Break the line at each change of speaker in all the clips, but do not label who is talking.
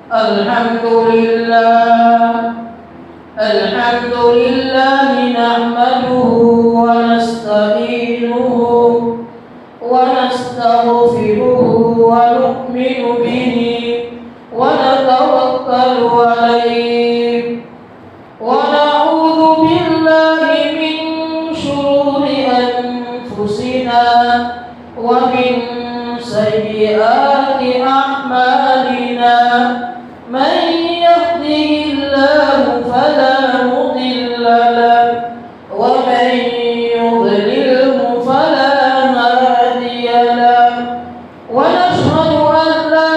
الحمد لله الحمد لله نحمده ونستعينه ونستغفره ونؤمن به ونتوكل عليه ونعوذ بالله من شرور أنفسنا ومن سيئات أعمالنا من يهده الله فلا مضل له ومن يضلله فلا هادي له ونشهد أن لا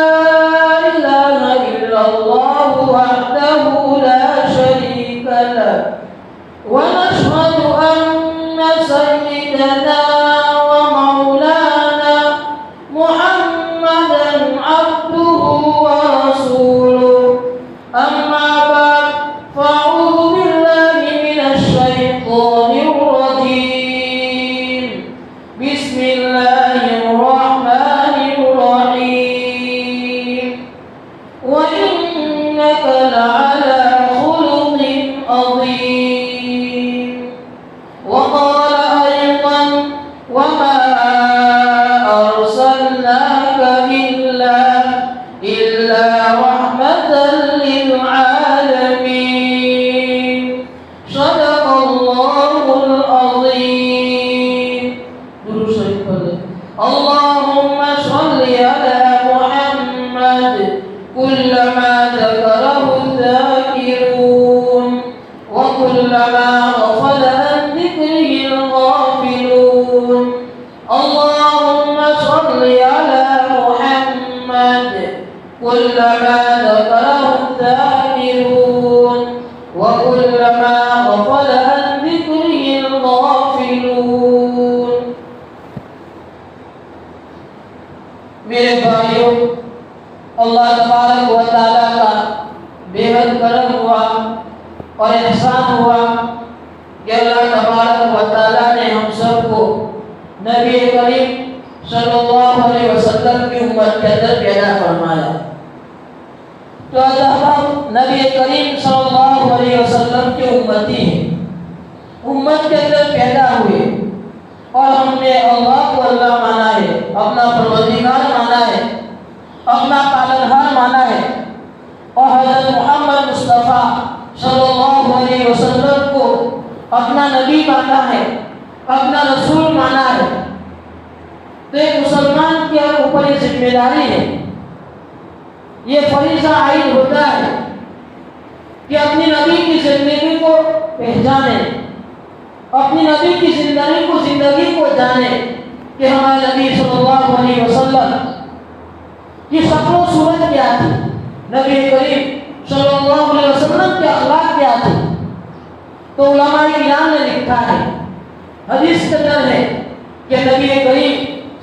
إله إلا الله وحده لا شريك له ونشهد أن سيدنا ومولانا محمدا عبده ورسوله أما بعد فأعوذ بالله من الشيطان الرجيم بسم الله الرحمن الرحيم وإنك لعلى خلق عظيم وقال أيضا وما أرسلناك إلا رحمة للعالمين صدق الله العظيم. اللهم صل على محمد كلما ذكره الذاكرون وكلما غفل عن ذكره الغافلون. اللهم صل على محمد كلما ذكره الذاكرون وكلما غفل عن ذكره الغافلون. میرے بھائیوں، اللہ تبارک و تعالیٰ کا بے حد کرم ہوا اور احسان ہوا کہ اللہ تبارک و تعالیٰ نے ہم سب کو نبی کریم صلی اللہ علیہ وسلم کی امت کے اندر پیدا فرمایا. تو آج ہم نبی کریم صلی اللہ علیہ وسلم کے امتی ہیں، امت کے اندر پیدا ہوئے اور ہم نے اللہ کو اللہ مانا ہے، اپنا پروردگار مانا ہے، اپنا پالنہار مانا ہے اور حضرت محمد مصطفیٰ صلی اللہ علیہ وسلم کو اپنا نبی مانا ہے، اپنا رسول مانا ہے. تو ایک مسلمان کے اوپر یہ ذمہ داری ہے، یہ فریضہ عائد ہوتا ہے کہ اپنی نبی کی زندگی کو پہچانے، اپنی نبی کی زندگی کو جانے کہ ہمارے نبی صلی اللہ علیہ وسلم کی شکل و صورت کیا تھی، نبی کریم صلی اللہ علیہ وسلم کے اخلاق کیا تھے. تو علماء کرام نے لکھا ہے، حدیث کے اندر ہے کہ نبی کریم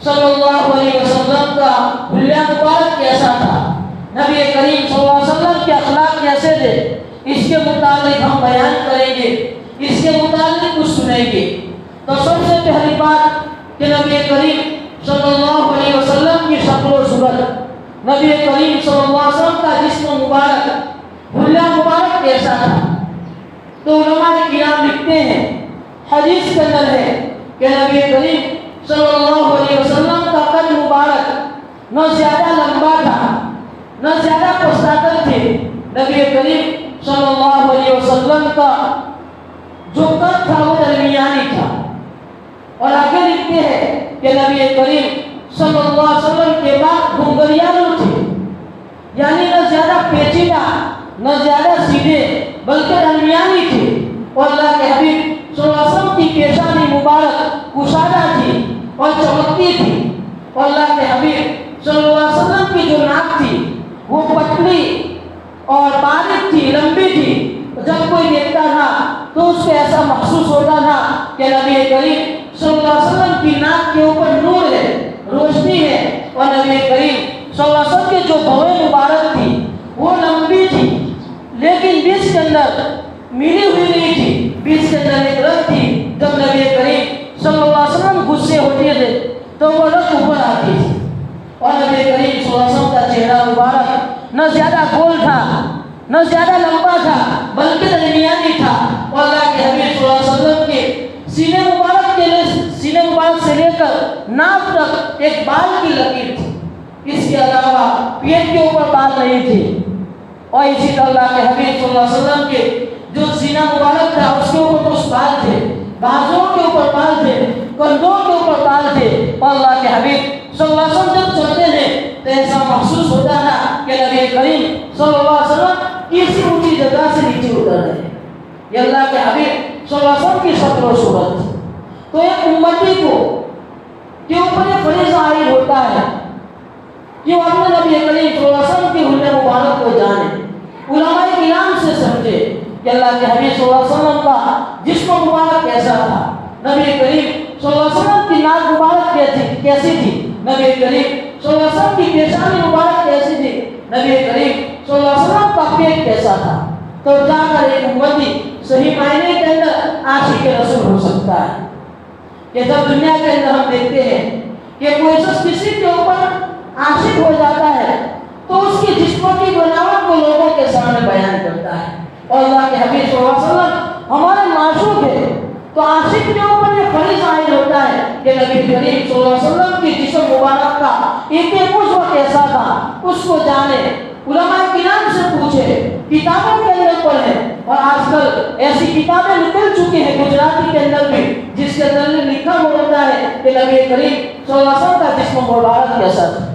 صلی اللہ علیہ وسلم کا حلیہ مبارک کیسا تھا، نبی کریم صلی اللہ علیہ وسلم کے اخلاق کیسے تھے، اس کے متعلق ہم بیان کریں گے، اس کے متعلق کچھ سنیں گے. تو سب سے پہلی بات کہ نبی کریم صلی اللہ علیہ وسلم کی شکل و صورت، نبی کریم صلی اللہ علیہ وسلم کا جسم مبارک، حلیہ مبارک کیسا تھا. تو علماء کرام لکھتے ہیں، حدیث کے اندر ہے کہ نبی کریم صلی اللہ علیہ وسلم کا قد مبارک نہ زیادہ لمبا تھا نہ زیادہ پستاکل تھے. نبی کریم صلی اللہ علیہ وسلم کا جو قد تھا وہ درمیانی تھا. اور آگے لکھتے ہیں کہ نبی کریم صلی اللہ علیہ وسلم کے بعد گھنگریالو تھے، یعنی نہ زیادہ پیچیدہ نہ زیادہ سیدھے بلکہ درمیانی تھے. اور اللہ کے حبیب صلی اللہ علیہ وسلم کی پیشانی مبارک کشادہ تھی اور چمکتی تھی. اور اللہ کے حبیب صلی اللہ علیہ وسلم کی جو ناک تھی وہ پتلی اور باریک تھی، لمبی تھی. جب کوئی دیکھتا تھا تو اس کو ایسا محسوس ہوتا تھا کہ نبی کریم صلی اللہ علیہ وسلم کی ناک کے اوپر نور ہے، روشنی ہے. اور نبی کریم صلی اللہ علیہ وسلم کی جو بھویں مبارک تھی وہ لمبی تھی لیکن بیچ کے اندر ملی ہوئی نہیں تھی، بیچ کے اندر ایک رگ تھی. جب نبی کریم صلی اللہ علیہ وسلم غصے ہوتے تھے تو وہ رگ اوپر آتی تھی. اور نبی کریم صلی اللہ علیہ وسلم کا چہرہ مبارک نہ زیادہ گول تھا نہ زیادہ لمبا تھا بلکہ درمیانی تھا. اور اللہ کے حبیب صلی اللہ علیہ وسلم کے سینے مبارک سے لے کر ناف تک ایک بال کی لکیر تھی. اس کے علاوہ پیٹ کے اوپر بال نہیں تھے. اور اسی طرح اللہ کے حبیب صلی اللہ علیہ وسلم کے جو سینہ مبارک تھا اس کے اوپر کچھ بال تھے, بازوں کے اوپر بال تھے, کندھوں کے اوپر بال تھے. اور اللہ کے حبیب صلی اللہ علیہ وسلم جب چلتے ہیں تو ایسا محسوس ہوتا تھا کہ نبی کریم صلی اللہ علیہ وسلم کسی اونچی جگہ سے نیچے اتر رہے ہیں. یہ اللہ کے حبیب صلی اللہ علیہ وسلم کی شکل و صورت. تو ایک امتی کو کے اوپر یہ فریضہ عائد ہوتا ہے کہ وہ اپنے نبی کریم صلی اللہ علیہ وسلم کی حلیہ مبارک کو جانے, علماء کرام سے سمجھے کہ اللہ کے حبیب صلی اللہ علیہ وسلم کا جسم مبارک کیسا تھا, نبی کریم صلی اللہ علیہ وسلم کی ناک مبارک کیسی تھی, نبی کریم صلی اللہ علیہ وسلم کی پیشانی مبارک کیسی تھی, نبی کریم صلی اللہ علیہ وسلم کا پیٹ کیسا تھا. تو جا کر ایک امتی صحیح معنی کے اندر عاشق رسول ہو سکتا ہے. کہ جب دنیا کے اندر ہم دیکھتے ہیں کہ کوئی شخص کسی کے اوپر عاشق ہو جاتا ہے تو اس کی جسموں کی بناوٹ کو لوگوں کے سامنے بیان کرتا ہے. اور اللہ کے حبیب صلی اللہ علیہ وسلم ہمارے معشوق ہے, تو عاشق کے اوپر یہ فریضہ عائد ہوتا ہے کہ نبی کریم صلی اللہ علیہ وسلم کی جسم مبارک کا ایک عضو کیسا تھا اس کو جانے, علماء کرام سے پوچھے, کتابوں کے اندر پڑھیں. اور آج کل ایسی کتابیں نکل چکی ہیں گجراتی کے اندر بھی جس کے اندر لکھا ہوتا ہے کہ نبی کریم صلی اللہ علیہ وسلم کا جسم مبارک کیسا تھا.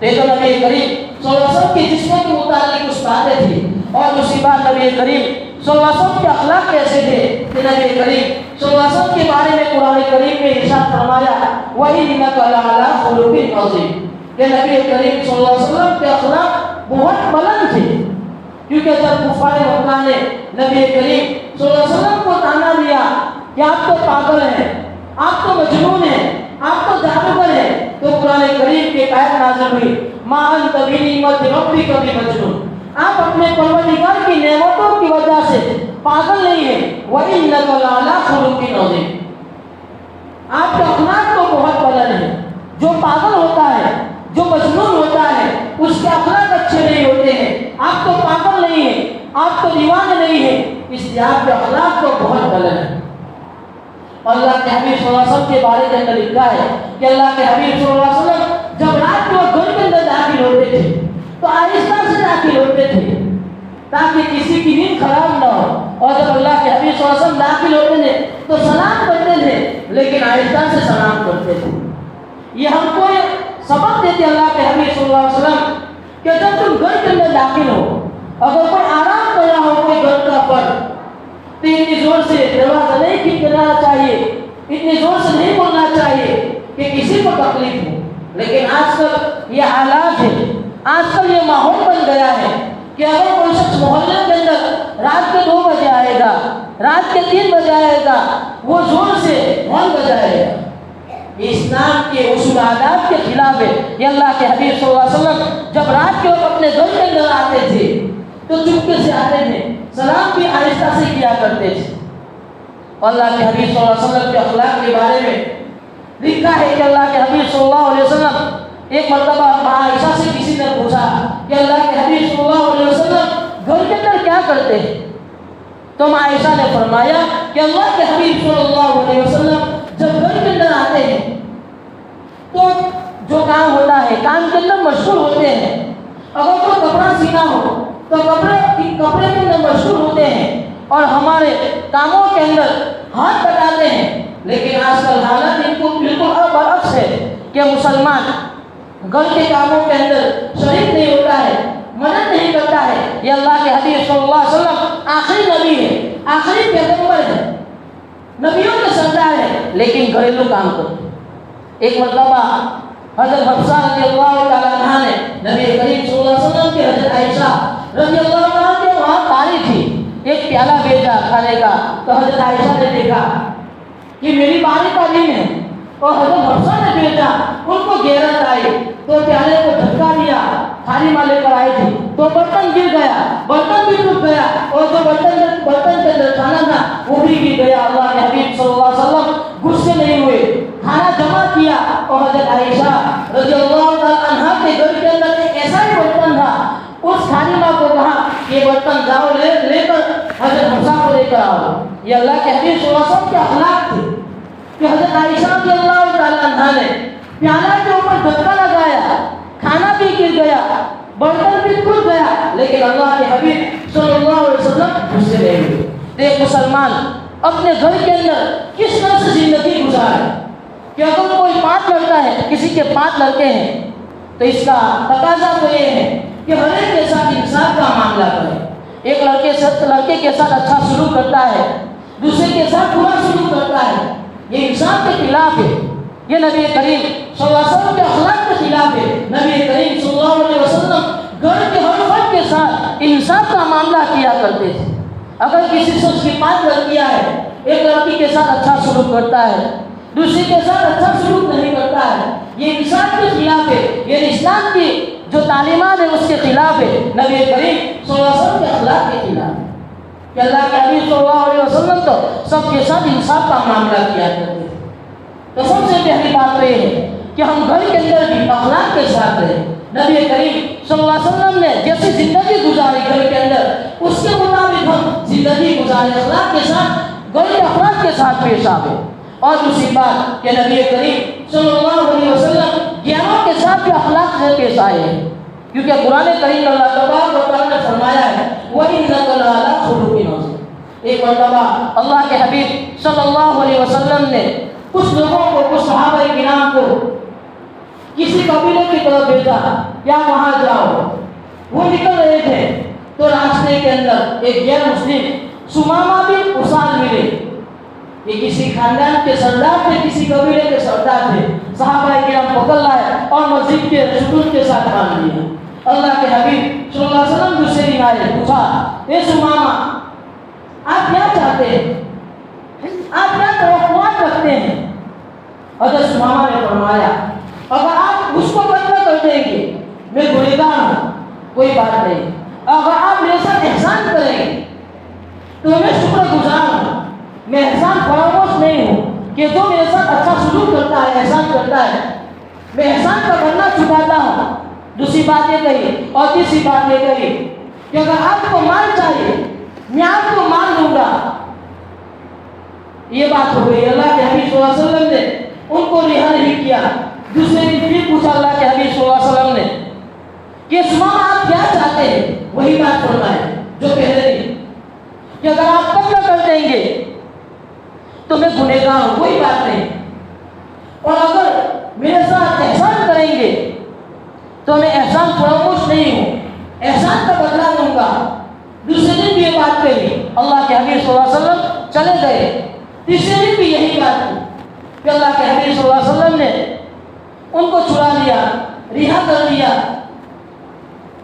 تو نبی کریم صلی اللہ علیہ وسلم کے جسم کے متعلق کچھ باتیں تھیں. اور دوسری بات نبی کریم صلی اللہ علیہ وسلم کے اخلاق کیسے تھے کہ نبی کریم صلی اللہ علیہ وسلم کے بارے میں قرآن کریم میں ارشاد فرمایا وَإِنَّكَ لَعَلَىٰ خُلُقٍ عَظِيمٍ کہ نبی کریم صلی اللہ علیہ وسلم کے اخلاق بہت بلند تھے. کیونکہ جب کفار مکہ نے نبی کریم صلی اللہ علیہ وسلم کو تانا دیا کہ آپ تو پاگل ہیں, آپ تو مجنون ہیں, آپ تو جادوگر ہیں, تو قرآن کریم کے آیت نازل ہوئی مَا أَنْتَ بِنِعْمَتِ رَبِّكَ بِمَجْنُونٍ, آپ اپنے پروردگار کی نعمتوں کی وجہ سے پاگل نہیں ہیں. وَإِنَّكَ لَعَلَىٰ خُلُقٍ عَظِيمٍ, آپ کے اخلاق تو بہت بلند ہیں. جو پاگل ہوتا ہے, جو مجنون ہوتا ہے, اس کے اخلاق اچھے نہیں ہوتے ہیں. آپ تو پاگل نہیں ہیں, آپ تو دیوانے نہیں ہیں, اس لیے آپ کے اخلاق تو بہت بلند ہیں. اللہ کے حبیب صلی اللہ علیہ وسلم کے بارے میں لکھا ہے کہ اللہ کے حبیب صلی اللہ علیہ وسلم جب رات کو گھر کے اندر داخل ہوتے تھے تو آہستہ سے داخل ہوتے تھے تاکہ کسی کی نیند خراب نہ ہو. اور جب اللہ کے حبیب صلی اللہ علیہ وسلم داخل ہوتے تھے تو سلام کرتے تھے, لیکن آہستہ سے سلام کرتے تھے. یہ ہم کو سبق دیتے اللہ کے حبیب صلی اللہ علیہ وسلم کہ جب تم گھر کے اندر داخل ہو, اگر کوئی آرام کر رہا ہو کوئی گھر کا فرد, تو اتنی زور سے دروازہ نہیں کھٹکھٹانا چاہیے, اتنی زور سے نہیں بولنا چاہیے کہ کسی کو تکلیف ہو. لیکن آج کل یہ حالات ہے, آج کل یہ ماحول بن گیا ہے کہ اگر کوئی شخص محلے کے اندر رات کے 2 بجے آئے گا, رات کے 3 بجے آئے گا, وہ زور سے ہارن بجائے گا. یہ اسلام کے اصول آداب کے خلاف ہے. یہ اللہ کے حبیب صلی اللہ علیہ وسلم جب رات کے وقت اپنے گھر کے اندر آتے تھے تو چپکے سے آتے تھے, سلام بھی آہستہ سے کیا کرتے تھے. اللہ کے حبیب صلی اللہ علیہ وسلم کے اخلاق کے بارے میں لکھا ہے کہ اللہ کے حبیب صلی اللہ علیہ وسلم ایک مرتبہ عائشہ سے کسی نے پوچھا کہ اللہ کے حبیب صلی اللہ علیہ وسلم گھر کے اندر کیا کرتے ہیں, تو عائشہ نے فرمایا کہ اللہ کے حبیب صلی اللہ علیہ وسلم جب گھر کے اندر آتے ہیں تو جو کام ہوتا ہے کام کے اندر مشغول ہوتے ہیں. اگر کوئی کپڑا سینا ہو تو کپڑے کے اندر مشغول ہوتے ہیں اور ہمارے کاموں کے اندر ہاتھ بٹاتے ہیں. لیکن آج کل حالت ان کو بالکل برعکس ہے کہ مسلمان گھر کے کاموں کے اندر شریک نہیں ہوتا ہے, مدد نہیں کرتا ہے. یہ اللہ کے حبیب صلی اللہ علیہ وسلم آخری نبی ہے, آخری پیغمبر ہے, نبیوں کے سردار ہے, لیکن گھریلو کام کرتے. ایک مرتبہ حضرت حفصہ رضی اللہ تعالیٰ عنہ نے نبی کریم صلی اللہ علیہ وسلم کی حضرت عائشہ رضی اللہ تعالیٰ کے وہاں پاری تھی, ایک پیالہ بھیجا کھانے کا. تو حضرت عائشہ نے دیکھا کہ میری باری کا دن ہے, اور حضرت حفصہ نے بھیجا, ان کو غیرت آئی تو پیالے کو دھکا دیا, تھالی ماں لے کر آئی تھی تو برتن گر گیا, برتن بھی ٹوٹ گیا, اور جو برتن کے اندر کھانا تھا وہ بھی گر گیا. اللہ کے حبیب صلی اللہ علیہ وسلم غصے نہیں ہوئے, کھانا جمع کیا, اور حضرت عائشہ رضی اللہ تعالیٰ عنہ کے گھر کے اندر ایک ایسا ہی برتن تھا, اس یہ اللہ کے حبیب صلی اللہ علیہ وسلم کے اخلاق تھے کہ حضرت عائشہ رضی اللہ تعالیٰ عنہا نے پیالہ کے اوپر دھکا لگایا، کھانا بھی گر گیا، برتن بھی ٹوٹ گیا، لیکن اللہ کے حبیب صلی اللہ علیہ وسلم غصے نہیں ہوئے۔ ایک مسلمان اپنے گھر کے اندر کس طرح سے زندگی گزارے کہ اگر کوئی 5 لڑکا ہے، کسی کے 5 لڑکے ہیں، تو اس کا تقاضا تو یہ ہے کہ ہر ایک کے ساتھ انصاف کا معاملہ کرے۔ ایک لڑکے کے ساتھ اچھا سلوک کرتا ہے، دوسرے کے ساتھ برا سلوک کرتا ہے، یہ انسان کے خلاف ہے، یہ نبی کریم صلی اللہ علیہ وسلم کے اخلاق کے خلاف ہے۔ نبی کریم صلی اللہ علیہ وسلم گھر کے ہر فرد کے ساتھ انصاف کا معاملہ کیا کرتے تھے۔ اگر کسی شخص کی 5 لڑکیاں ہیں، ایک لڑکی کے ساتھ اچھا سلوک کرتا ہے، دوسری کے ساتھ اچھا سلوک نہیں کرتا ہے، یہ انسان کے خلاف ہے، یہ اسلام کی جو تعلیمات ہے اس کے خلاف ہے، نبی کریم صلی اللہ علیہ وسلم کے اخلاق کے خلاف ہے کہ اللہ کے حبیب صلی اللہ علیہ وسلم تو سب کے ساتھ انصاف کا معاملہ کیا کرتے تھے۔ تو سب سے پہلی بات تو یہ ہے کہ ہم گھر کے اندر بھی اخلاق کے ساتھ رہیں۔ نبی کریم صلی اللہ علیہ وسلم نے جیسی زندگی گزاری گھر کے اندر، اس کے مطابق ہم زندگی گزارے، اخلاق کے ساتھ، گھر کے اخلاق کے ساتھ پیش آئے۔ اور دوسری بات کہ نبی کریم صلی اللہ علیہ وسلم گیانوں کے ساتھ بھی اخلاق سے پیش آئے ہیں، کیونکہ قرآن کریم اللہ تبارک و تعالیٰ نے فرمایا ہے وَإِنَّكَ لَعَلَىٰ خُلُقٍ عَظِيمٍ۔ ایک مرتبہ اللہ کے حبیب صلی اللہ علیہ وسلم نے کچھ لوگوں کو، کچھ صحابہ کرام کو کسی قبیلے کی طرف بھیجا، یا وہاں جاؤ۔ وہ نکل رہے تھے تو راستے کے اندر ایک غیر مسلم سمامہ بن اسال ملے۔ یہ کسی خاندان کے سردار تھے، کسی قبیلے کے سردار تھے۔ صحابہ کرام پکڑ لائے اور مسجد کے ستون کے ساتھ باندھ دیا۔ اللہ کے حبیب صلی اللہ علیہ وسلم دوسرے دن آئے، پوچھا اے سمامہ آپ کیا چاہتے ہیں، آپ کیا توقعات رکھتے ہیں؟ حضرت سمامہ نے فرمایا اگر آپ اس کو قتل کر دیں گے میں گنہگار ہوں، کوئی بات نہیں، اگر آپ میرے ساتھ احسان کریں گے تو میں شکر گزار ہوں، میں احسان فراموش نہیں ہوں کہ جو میرے ساتھ اچھا سلوک کرتا ہے، احسان کرتا ہے، میں احسان کا بدلہ چکاتا ہوں۔ دوسری بات یہ کہی اور تیسری بات یہ کہی کہ اگر آپ کو مال چاہیے میں آپ کو مال دوں گا۔ یہ بات ہو گئی، اللہ کے حبیب صلی اللہ علیہ وسلم نے ان کو رہا نہیں کیا۔ دوسرے دن پھر پوچھا اللہ کے حبیب صلی اللہ علیہ وسلم نے کہ سمامہ آپ کیا چاہتے ہیں؟ وہی بات فرمائے جو پہلے دن کہ اگر آپ قتل کر دیں گے تو میں گنہگار ہوں، کوئی بات نہیں، اور اگر میرے ساتھ احسان کریں گے تو میں احسان فراموش نہیں ہوں، احسان کا بدلہ دوں گا۔ دوسرے دن بھی یہ بات کہی، اللہ کے حبیب صلی اللہ علیہ وسلم چلے گئے۔ تیسرے دن بھی یہی بات کی کہ اللہ کے حبیب صلی اللہ علیہ وسلم نے ان کو چھڑا لیا، رہا کر دیا۔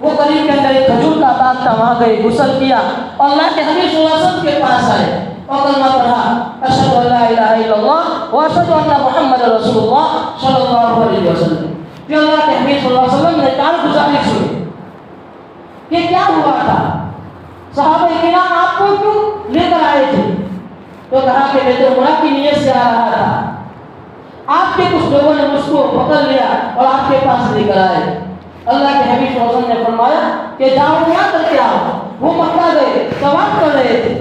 وہ قریب کے اندر ایک کھجور کا باغ تھا، وہاں گئے، غسل کیا اور اللہ کے حبیب صلی اللہ علیہ وسلم کے پاس آئے اور کلمہ پڑھا اشہد ان لا الہ الا اللہ واشہد ان محمد رسول اللہ صلی اللہ علیہ وسلم۔ پھر اللہ کے حبیب صلی اللہ علیہ وسلم نے کارگزاری سنی کہ کیا ہوا تھا، صحابہ کرام آپ کو کیوں لے کر آئے تھے؟ تو کہا کہ میں تو عمرہ کی نیت سے آ رہا تھا، آپ کے کچھ لوگوں نے مجھ کو پکڑ لیا اور آپ کے پاس لے کر آئے۔ اللہ کے حبیب صلی اللہ علیہ وسلم نے فرمایا کہ جاؤ کیا کر کے آؤ۔ وہ مکہ گئے، طواف کر رہے تھے،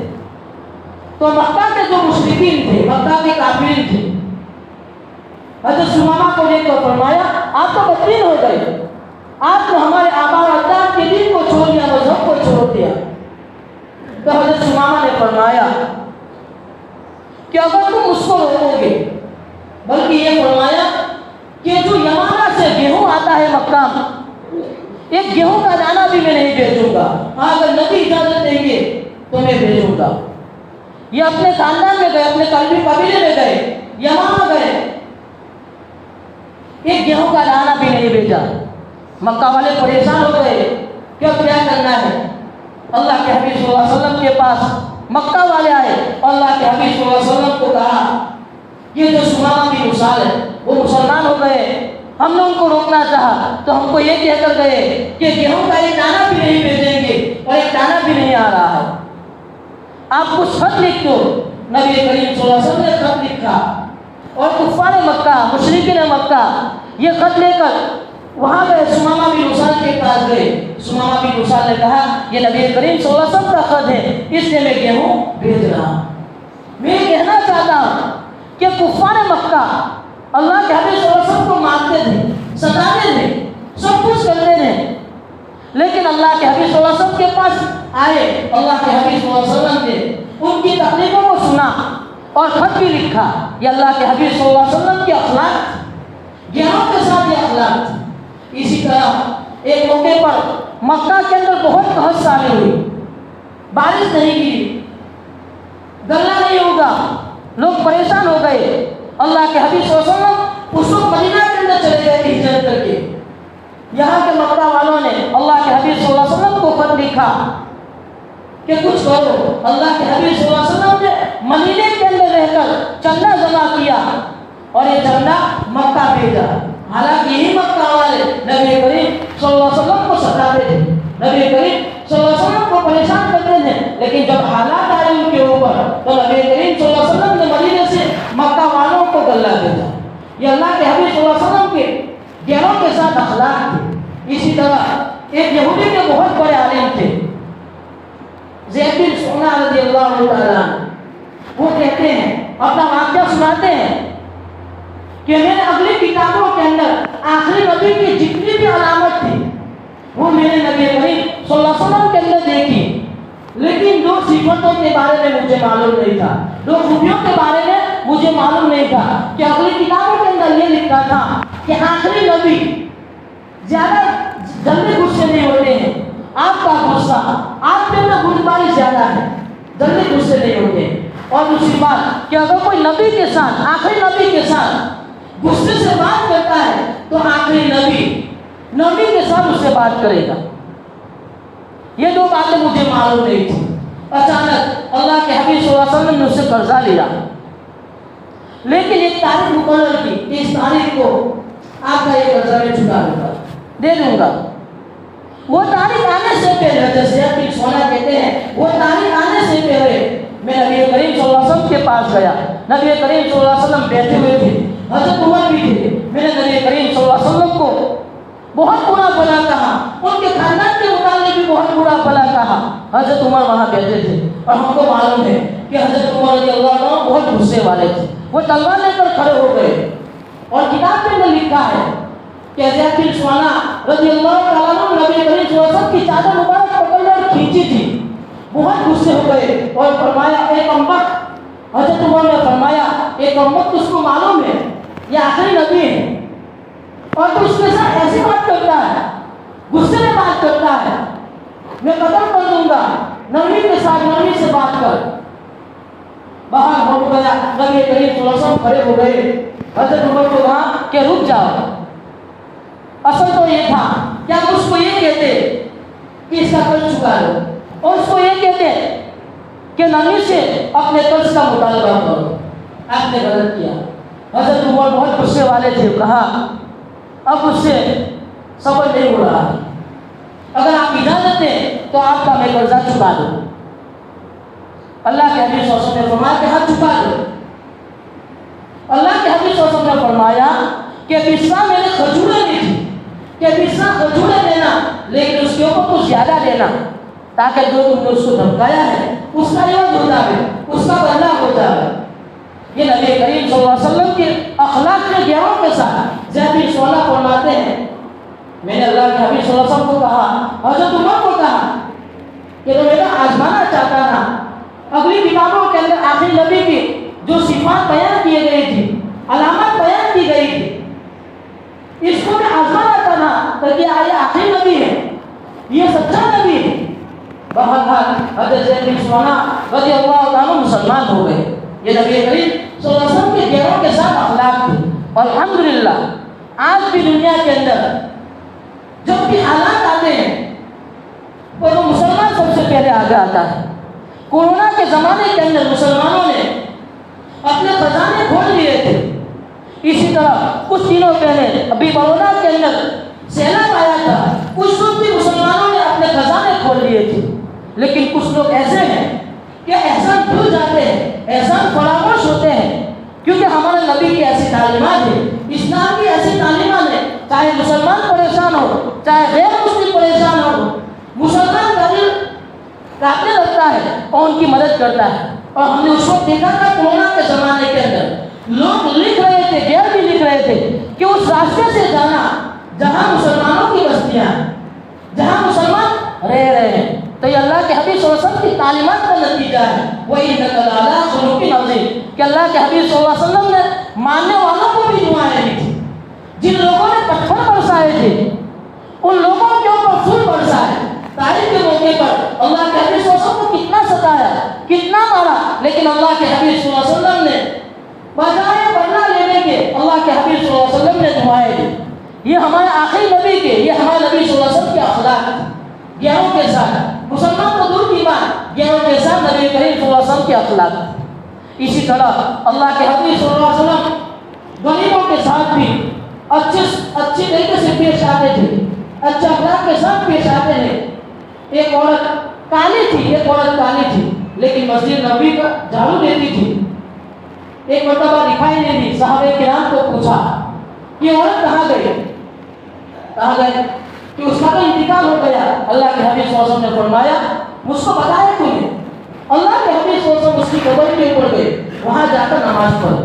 تو مکہ کے جو مشرکین تھے، مکہ کے کافرین تھے، حضرت سمامہ کو لے کر فرمایا آپ تو بدترین ہو گئے، آپ تو ہمارے آبا و اجداد کے دین کو چھوڑ دیا، مذہب کو چھوڑ دیا۔ تو حضرت سمامہ نے فرمایا کہ اگر تم اس کو روکو گے، بلکہ یہ فرمایا کہ جو یمانہ سے گیہوں آتا ہے مکہ میں، ایک گیہوں کا دانہ بھی میں نہیں بھیجوں گا، اگر نبی اجازت دیں گے تو میں بھیجوں گا۔ یہ اپنے خاندان میں گئے، اپنے قبیلے میں گئے، یمانہ گئے، ایک گیہوں کا دانہ بھی نہیں بھیجا۔ مکہ والے پریشان ہو گئے کہ اب کیا کرنا ہے۔ اللہ کے حبیب صلی اللہ علیہ وسلم کے پاس مکہ والے آئے اور اللہ کے حبیب صلی اللہ علیہ وسلم کو کہا یہ جو سمامہ کی مثال ہے وہ مسلمان ہو گئے، ہم نے ان کو روکنا چاہا تو ہم کو یہ کہہ کر گئے کہ گیہوں کا ایک دانہ بھی نہیں بھیجیں گے اور ایک دانہ بھی نہیں آ رہا ہے، آپ کچھ خط لکھ دو۔ نبی کریم صلی اللہ علیہ وسلم نے خط لکھا اور کفار مکہ، مشرکین مکہ یہ خط لے کر وہاں گئے، سمامہ بن اسال کے پاس گئے۔ سمامہ بن اسال نے کہا یہ نبی کریم صلی اللہ علیہ وسلم کا خط ہے، اس لیے میں گیہوں بھیج رہا ہوں۔ میں کہنا چاہتا ہوں کہ کفار مکہ اللہ کے حبیب صلی اللہ علیہ وسلم کو مانتے تھے، ستاتے تھے، سب کچھ کرتے تھے، لیکن اللہ کے حبیب صلی اللہ علیہ وسلم کے پاس آئے، اللہ کے حبیب صلی اللہ علیہ وسلم نے ان کی تکلیفوں کو سنا اور خط بھی لکھا۔ یہ اللہ کے حبیب صلی اللہ علیہ وسلم کے اخلاق، گیاروں کے ساتھ یہ اخلاق۔ اسی طرح ایک موقع پر مکہ کے اندر بہت قحط ساری ہوئی، بارش نہیں گری، گلہ نہیں ہوگا، لوگ پریشان ہو گئے۔ اللہ کے حبیب صلی اللہ علیہ وسلم اس وقت مدینہ کے اندر چلے گئے تھے ہجرت کر کے۔ یہاں کے مکہ والوں نے اللہ کے حبیب صلی اللہ علیہ وسلم کو خط لکھا کہ کچھ کرو۔ اللہ کے حبیب صلی اللہ علیہ وسلم نے مدینے کے اندر رہ کر چندہ جمع کیا اور یہ چندہ مکہ بھیجا۔ حالانکہ یہی مکہ والے نبی کریم صلی اللہ علیہ وسلم کو ستاتے تھے، نبی کریم صلی اللہ علیہ وسلم کو پریشان کرتے تھے، لیکن جب حالات آئے ان کے اوپر تو نبی کریم صلی اللہ علیہ وسلم نے مدینے سے مکہ والوں کو غلہ بھیجا۔ یہ اللہ کے حبیب صلی اللہ علیہ وسلم کے گیروں کے ساتھ اخلاق تھے۔ اسی طرح ایک یہودی کے بہت بڑے عالم تھے، زید بن سعدہ رضی اللہ تعالیٰ عنہ، وہ کہتے ہیں، اپنا واقعہ سناتے ہیں کہ میں نے اگلی کتابوں کے اندر آخری نبی کی جتنی بھی علامت تھی وہ میں نے نبی کریم صلی اللہ علیہ وسلم کے اندر دیکھی، لیکن دو صفتوں کے بارے میں مجھے معلوم نہیں تھا، دو خوبیوں کے بارے میں مجھے معلوم نہیں تھا کہ اگلی کتابوں کے اندر یہ لکھا تھا کہ آخری نبی زیادہ جلدی غصے نہیں ہوتے ہیں، آپ کا غصہ، آپ کے اندر گنباری زیادہ ہے، جلدی غصے نہیں ہوتے۔ اور دوسری بات کہ اگر کوئی نبی کے ساتھ، آخری نبی کے ساتھ غصے سے بات کرتا ہے تو آخری نبی کے ساتھ اس سے بات کرے گا۔ یہ دو باتیں مجھے معلوم نہیں تھی۔ اچانک اللہ کے حبیب صلی اللہ علیہ وسلم نے اس سے قرضہ لیا، لیکن ایک تاریخ مقرر کی کہ اس تاریخ کو آپ کا یہ قرضہ میں چکا دے دوں گا۔ وہ تاریخ آنے سے پہلے، جیسے آپ سونا کہتے ہیں، وہ تاریخ آنے سے پہلے میں نبی کریم صلی اللہ علیہ وسلم کے پاس گیا۔ نبی کریم صلی اللہ علیہ وسلم بیٹھے ہوئے تھے، حضرت عمر بھی تھے۔ میں نے نبی کریم صلی اللہ علیہ وسلم کو بہت برا بھلا کہا، ان کے خاندان کے متعلق بھی بہت برا بھلا کہا۔ حضرت عمر وہاں بیٹھے تھے اور ہم کو معلوم ہے کہ حضرت عمر رضی اللہ عنہ بہت غصے والے تھے۔ وہ تلوار لے کر کھڑے ہو گئے اور کتاب میں لکھا ہے کہ زید بن سعدہ رضی اللہ تعالیٰ عنہ نبی کریم صلی اللہ علیہ وسلم کی چادر مبارک پکڑ کر کھینچی تھی، بہت غصے ہو گئے اور فرمایا، ایک امت، حضرت عمر نے فرمایا، ایک امت اس کو معلوم ہے یہ آخری نبی ہے اور تو اس کے ساتھ ایسی بات کرتا ہے، غصے میں بات کرتا ہے، میں قتل کر دوں گا، نبی کے ساتھ نبی سے بات کر۔ باہر ہو گیا، نبی کریم صلی اللہ علیہ وسلم کھڑے ہو گئے۔ حضرت عمر کو کہا کہ رک جاؤ۔ اصل تو یہ تھا کہ آپ اس کو یہ کہتے کہ اس کا قرض چکا لو، اور اس کو یہ کہتے کہ نبی سے اپنے قرض کا مطالبہ کرو، آپ نے غلط کیا۔ حضرت عمر بہت غصے والے تھے، کہا اب اس سے صبر نہیں ہو رہا ہے، اگر آپ اجازت دیں تو آپ کا میں قرضہ چکا دوں۔ اللہ کے حبیب صلی اللہ علیہ وسلم نے فرمایا کہ ہاں چکا دو۔ اللہ کے حبیب صلی اللہ علیہ وسلم نے فرمایا کہ بسرا میں نے کھجوریں دی تھی کہ بسرا کھجوریں دینا، لیکن اس کے اوپر کچھ زیادہ دینا، تاکہ جو تم نے اس کو دھمکایا ہے اس کا عوض ہو جائے، اس کا بدلہ ہو جائے۔ یہ نبی کریم صلی اللہ علیہ وسلم کے اخلاق کے گیاروں کے ساتھ زید بن سعدہ فرماتے ہیں، میں نے اللہ کے حبیب صلی اللہ علیہ وسلم کو کہا، حضرت عمر کو کہا کہ جو میرا آزمانا چاہتا تھا، اگلی کتابوں کے اندر آخری نبی کی جو صفات بیان کی گئی تھی، علامت بیان کی گئی تھی، اس کو میں آزمانا چاہتا کہ یہ آخری نبی ہے، یہ سچا نبی ہے۔ بہرحال حضرت زید بن سعدہ رضی اللہ عنہ مسلمان ہو گئے۔ یہ نبی کریم صلی اللہ علیہ وسلم کے گیروں کے ساتھ اخلاق تھے، اور الحمدللہ آج بھی دنیا کے اندر جب بھی حالات آتے ہیں تو وہ مسلمان سب سے پہلے آگے آتا ہے۔ کورونا کے زمانے کے اندر مسلمانوں نے اپنے خزانے کھول لیے تھے، اسی طرح کچھ دنوں پہلے ابھی برودا کے اندر سیلاب آیا تھا، کچھ لوگ بھی مسلمانوں نے اپنے خزانے کھول لیے تھے، لیکن کچھ لوگ ایسے ہیں کہ احسان بھول جاتے ہیں، احسان فراموش ہوتے ہیں، کیونکہ ہمارے نبی کی ایسی تعلیمات ہیں، اسلام کی ایسی تعلیمات ہیں، چاہے مسلمان پریشان ہو، چاہے غیر مسلم پریشان ہو، مسلمان کا دل کاپنے لگتا ہے اور ان کی مدد کرتا ہے۔ اور ہم نے اس وقت دیکھا تھا کورونا کے زمانے کے اندر لوگ لکھ رہے تھے، غیر بھی لکھ رہے تھے کہ اس راستے سے جانا جہاں مسلمانوں کی بستیاں، جہاں مسلمان رہ رہے ہیں۔ تو یہ اللہ کے حبیب صلی اللہ علیہ وسلم کی تعلیمات کا نتیجہ ہے۔ وَإِنَّكَ لَعَلَىٰ خُلُقٍ عَظِيمٍ کہ اللہ کے حبیب صلی اللہ علیہ وسلم نے ماننے والوں کو بھی دعائیں دی تھی۔ جن لوگوں نے پتھر برسائے تھے ان لوگوں کے اوپر پھول برسائے۔ تاریخ کے موقع پر اللہ کے حبیب صلی اللہ علیہ وسلم کو کتنا ستایا، کتنا مارا، لیکن اللہ کے حبیب صلی اللہ علیہ وسلم نے بجائے بدلہ لینے کے اللہ کے حبیب صلی اللہ علیہ وسلم نے دعائیں دی۔ یہ ہمارے آخری نبی کے، یہ ہمارے نبی صلی اللہ علیہ وسلم کے اخلاق تھے۔ گیہوں کے ساتھ مسلمان کو دور کی بات، گیہوں کے ساتھ نبی کریم صلی اللہ علیہ وسلم کے اخلاق تھے۔ اسی طرح اللہ کے حبیب صلی اللہ علیہ وسلم غریبوں کے ساتھ بھی اچھی طریقے سے پیش آتے تھے، اچھے اخلاق کے ساتھ پیش آتے تھے۔ ایک عورت کالی تھی لیکن مسجد نبوی کا جھاڑو دیتی تھی۔ ایک مرتبہ دکھائی نہیں دی، صحابہ کرام کو پوچھا کہ عورت کہاں گئی کہ اس کا تو انتقال ہو گیا۔ اللہ کے حبیب صلی اللہ علیہ وسلم نے فرمایا مجھ کو بتایا کیوں نہیں؟ اللہ کے حبیب صلی اللہ علیہ وسلم اس کی قبر کے اوپر گئے، وہاں جا کر نماز پڑھ۔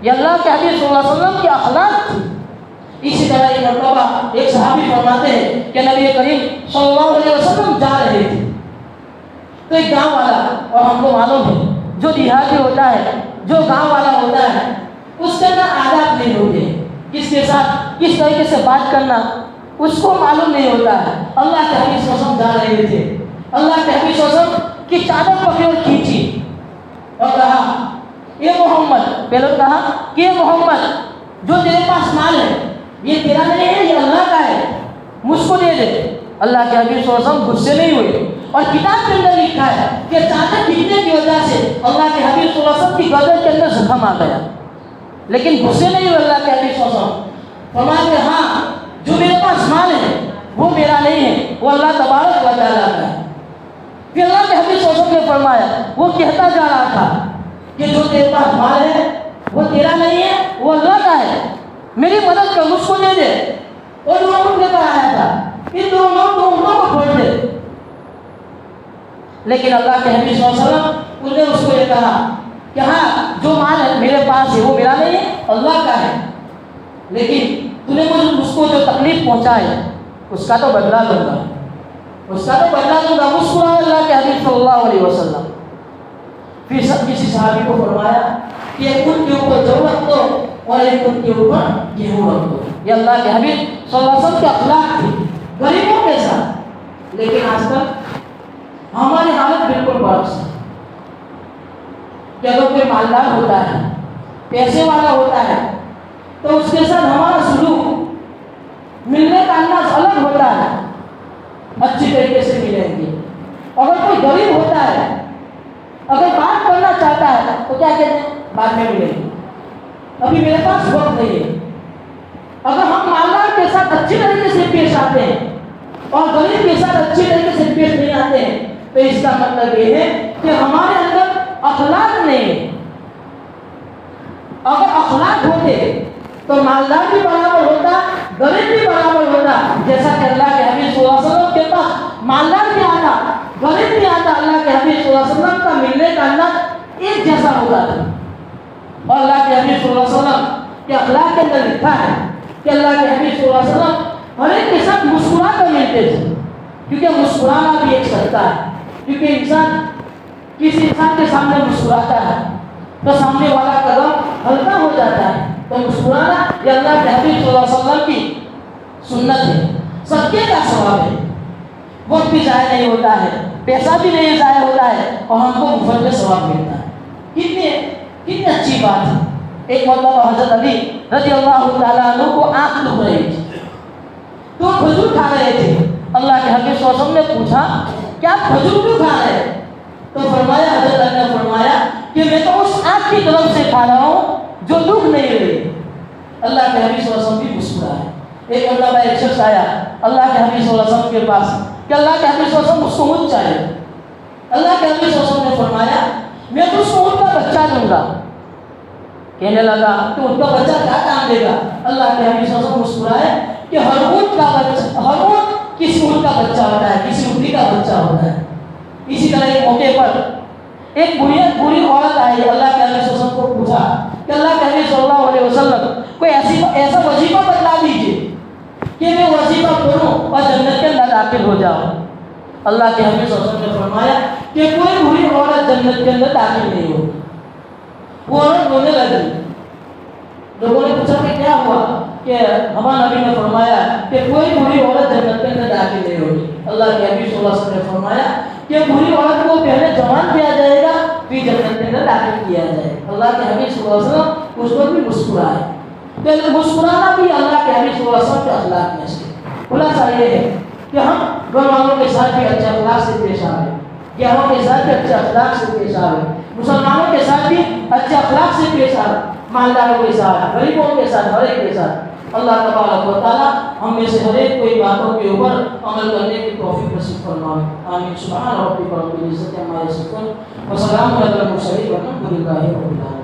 یہ اللہ کے حبیب صلی اللہ علیہ وسلم کی اخلاق تھی۔ اسی طرح ایک مرتبہ ایک صحابی فرماتے ہیں کہ نبی کریم صلی اللہ علیہ وسلم جا رہے تھے تو ایک گاؤں والا، اور ہم کو معلوم ہے جو دیہاتی ہوتا ہے، جو گاؤں والا ہوتا ہے، اس کے اندر عادات نہیں ہوتے، کس کے ساتھ کس طریقے سے بات کرنا اس کو معلوم نہیں ہوتا ہے۔ اللہ کے حبیب صلی اللہ علیہ وسلم جا رہے تھے، اللہ کے حبیب صلی اللہ علیہ وسلم کی چادر پکڑ اور کھینچی اور کہا یہ محمد، پہلے کہا کہ یہ محمد جو تیرے پاس مال ہے یہ تیرا نہیں ہے، یہ اللہ کا ہے، مجھ کو دے دے۔ اللہ کے حبیب صلی اللہ علیہ وسلم غصے نہیں ہوئے، اور کتاب کے اندر لکھا ہے کہ چادر کھینچنے کی وجہ سے اللہ کے حبیب صلی اللہ علیہ وسلم کی گردن کے اندر زخم آ گیا، لیکن غصے نہیں ہوئے۔ اللہ کے حبیب صلی اللہ علیہ وسلم فرمایا کہ ہاں جو میرے پاس مال ہے وہ میرا نہیں ہے، وہ اللہ تبارک و تعالیٰ کا ہے۔ پھر اللہ کے حبیب صلی اللہ علیہ وسلم نے فرمایا، وہ کہتا جا رہا تھا کہ جو تیرے پاس مال ہے وہ تیرا نہیں ہے، وہ اللہ کا ہے، میری مدد کر، مجھ کو دے دے۔ اور دو اونٹ لے کر آیا تھا، ان دو اونٹوں کو پھوڑ دے۔ لیکن اللہ کے حبیب صلی اللہ علیہ وسلم انہوں نے اس کو یہ کہا کہ ہاں جو مال ہے میرے پاس ہے وہ میرا نہیں ہے، اللہ کا ہے، لیکن تو نے مجھ کو جو تکلیف پہنچائے اس کا تو بدلہ دوں گا، اس کا تو بدلہ دوں گا۔ مسکرائے اللہ کے حبیب صلی اللہ علیہ وسلم۔ پھر سب کسی صحابی کو فرمایا کہ ایک ان کے اوپر جو رکھ دو اور ایک ان کے اوپر گیہوں رکھ دو۔ یہ اللہ کے حبیب صلی اللہ علیہ وسلم کے اخلاق تھی غریبوں کے ساتھ۔ لیکن آج کل ہماری حالت بالکل برعکس ہے کہ اگر کوئی مالدار ہوتا ہے، پیسے والا ہوتا ہے، تو اس کے ساتھ ہمارا سلوک، ملنے کا انداز الگ ہوتا ہے، اچھی طریقے سے ملیں گے۔ اگر کوئی غریب ہوتا ہے، اگر بات کرنا چاہتا ہے تو کیا کہتے ہیں؟ بعد میں ملیں گے، ابھی میرے پاس وقت نہیں ہے۔ اگر ہم مالدار کے ساتھ اچھی طریقے سے پیش آتے ہیں اور غریب کے ساتھ اچھی طریقے سے پیش نہیں آتے ہیں تو اس کا مطلب یہ ہے کہ ہمارے اندر اخلاق نہیں ہے۔ اگر اخلاق ہوتے تو مالدار بھی برابر ہوتا، غریب بھی برابر ہوتا، جیسا کہ اللہ کے حبیب صلی اللہ علیہ وسلم کے پاس مالدار بھی آتا، غریب بھی آتا، اللہ کے حبیب صلی اللہ علیہ وسلم کا ملنے کا انداز ایک جیسا ہوتا تھا۔ اور اللہ کے حبیب صلی اللہ علیہ وسلم کے اخلاق کے اندر لکھا ہے کہ اللہ کے حبیب صلی اللہ علیہ وسلم ہر ایک کے ساتھ مسکرا کر ملتے تھے، کیونکہ مسکرانا بھی ایک صدقہ ہے۔ کیونکہ انسان کسی انسان کے سامنے مسکراتا ہے تو سامنے والا قدم ہلکا ہو جاتا ہے۔ تو مسکرانا یہ اللہ کے حبیب صلی اللہ علیہ وسلم کی سنت ہے، صدقے کا ثواب ہے۔ وقت بھی ضائع نہیں ہوتا ہے، پیسہ بھی نہیں ضائع ہوتا ہے، اور ہم کو مفت میں ثواب ملتا ہے۔ کتنی اچھی بات ہے۔ ایک مرتبہ حضرت علی رضی اللہ تعالیٰ عنہ کو آنکھ دکھ رہی تھی تو کھجور کھا رہے تھے۔ اللہ کے حبیب صلی اللہ علیہ وسلم نے پوچھا کیا کھجور کیوں کھا رہے ہیں؟ تو فرمایا، حضرت علی نے فرمایا کہ میں تو اس آنکھ کی طرف سے کھا رہا ہوں جو دکھ نہیں رہی۔ اللہ کے حبیب صلی اللہ علیہ وسلم بھی مسکرائے۔ ایک مرتبہ ایک شخص آیا اللہ کے حبیب صلی اللہ علیہ وسلم کے پاس کہ اللہ کے حبیب صلی اللہ علیہ وسلم اس کو اونٹ چاہیے۔ اللہ کے حبیب صلی اللہ علیہ وسلم نے فرمایا میں تو اس کو اونٹ کا بچہ دوں گا۔ کہنے لگا کہ اونٹ کا بچہ کیا کام دے گا؟ اللہ کے حبیب صلی اللہ علیہ وسلم مسکرائے کہ ہر اونٹ کسی اونٹ کا بچہ ہوتا ہے، کسی اونٹی کا بچہ ہوتا ہے۔ اسی طرح ایک موقع پر ایک بری عورت آئی, اللہ کے نبی صلی اللہ علیہ وسلم کو پوچھا کہ اللہ کے نبی صلی اللہ علیہ وسلم کوئی ایسا وظیفہ بتلا دیجیے کہ میں وظیفہ پڑھوں اور جنت کے اندر داخل ہو جاؤں. اللہ کے حبیب صلی اللہ علیہ وسلم نے فرمایا کہ کوئی بری عورت جنت کے اندر داخل نہیں ہوگی. وہ عورت رونے لگی. لوگوں نے پوچھا کہ کیا ہوا, کہ ہمارے نبی نے فرمایا کہ کوئی بری عورت جنت کے اندر داخل نہیں ہوگی. اللہ کے حبیب صلی اللہ علیہ وسلم نے فرمایا کہ بری عورت کو پہلے جوان کیا جائے گا پھر جنت کے اندر داخل کیا جائے گا. اللہ کے حبیب صلی اللہ علیہ وسلم اس وقت بھی مسکرائے. تو مسکرانا بھی اللہ کے حبیب صلی اللہ علیہ وسلم کے اخلاق میں سے. خلاصہ یہ ہے کہ ہم گھر والوں کے ساتھ بھی اچھے اخلاق سے پیش آئے, گیاروں کے ساتھ بھی اچھے اخلاق سے پیش آئے, مسلمانوں کے ساتھ بھی اچھے اخلاق سے پیش آئے, مالداروں کے ساتھ, غریبوں کے ساتھ, ہر ایک کے ساتھ. اللہ تبارک و تعالی ہم میں سے ہر ایک کوئی باتوں کے اوپر عمل کرنے کی توفیق نصیب فرمائے. آمین. سبحان ربک رب العزت عما یصفون وسلام علی المرسلین والحمد للہ رب العالمین.